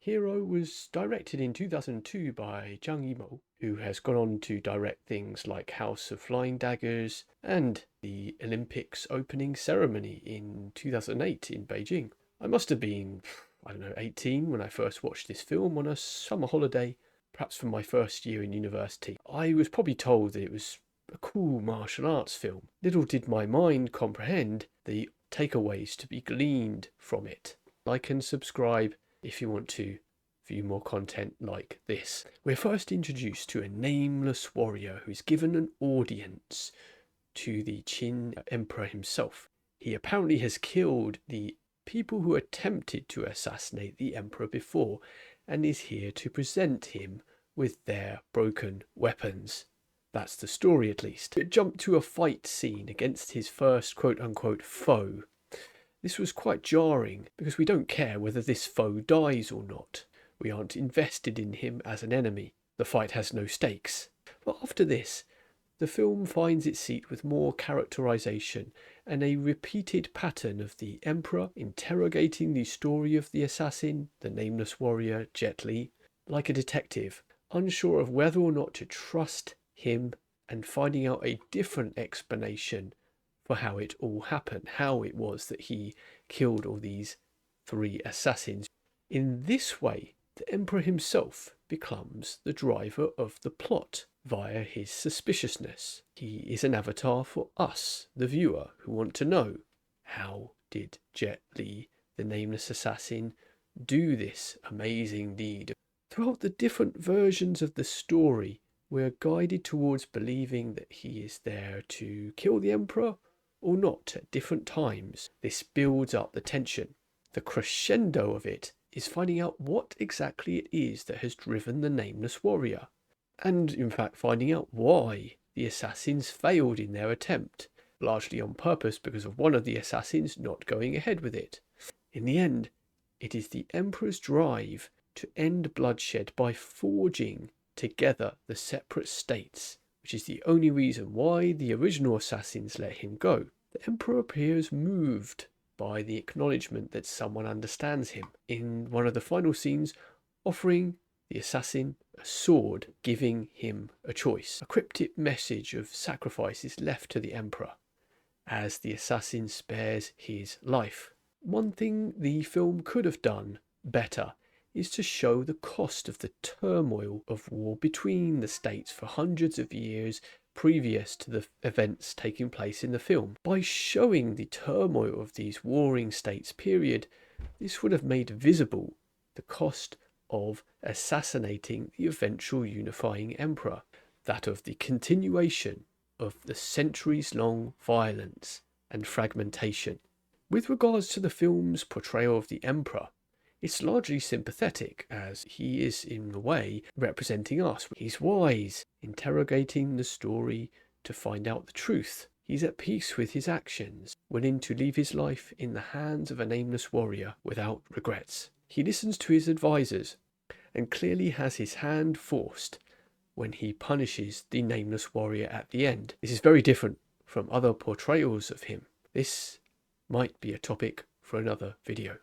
Hero was directed in 2002 by Zhang Yimou, who has gone on to direct things like House of Flying Daggers and the Olympics opening ceremony in 2008 in Beijing. I must have been, I don't know, 18 when I first watched this film on a summer holiday, perhaps from my first year in university. I was probably told that it was a cool martial arts film. Little did my mind comprehend the takeaways to be gleaned from it. Like and subscribe if you want to view more content like this. We're first introduced to a nameless warrior who's given an audience to the Qin Emperor himself. He apparently has killed the people who attempted to assassinate the Emperor before and is here to present him with their broken weapons. That's the story, at least. It jumped to a fight scene against his first quote-unquote foe. This was quite jarring, because we don't care whether this foe dies or not. We aren't invested in him as an enemy. The fight has no stakes. But after this, the film finds its seat with more characterization and a repeated pattern of the Emperor interrogating the story of the assassin, the nameless warrior Jet Li, like a detective, unsure of whether or not to trust him and finding out a different explanation for how it all happened, how it was that he killed all these three assassins. In this way, the Emperor himself becomes the driver of the plot via his suspiciousness. He is an avatar for us, the viewer, who want to know, how did Jet Li, the nameless assassin, do this amazing deed? Throughout the different versions of the story, we're guided towards believing that he is there to kill the Emperor or not at different times. This builds up the tension. The crescendo of it is finding out what exactly it is that has driven the nameless warrior, and in fact finding out why the assassins failed in their attempt, largely on purpose because of one of the assassins not going ahead with it. In the end, it is the Emperor's drive to end bloodshed by forging together the separate states, which is the only reason why the original assassins let him go. The Emperor appears moved by the acknowledgement that someone understands him, in one of the final scenes offering the assassin a sword, giving him a choice. A cryptic message of sacrifice is left to the Emperor as the assassin spares his life. One thing the film could have done better is to show the cost of the turmoil of war between the states for hundreds of years previous to the events taking place in the film. By showing the turmoil of these warring states period, this would have made visible the cost of assassinating the eventual unifying emperor, that of the continuation of the centuries-long violence and fragmentation. With regards to the film's portrayal of the emperor, it's largely sympathetic, as he is, in a way, representing us. He's wise, interrogating the story to find out the truth. He's at peace with his actions, willing to leave his life in the hands of a nameless warrior without regrets. He listens to his advisors, and clearly has his hand forced when he punishes the nameless warrior at the end. This is very different from other portrayals of him. This might be a topic for another video.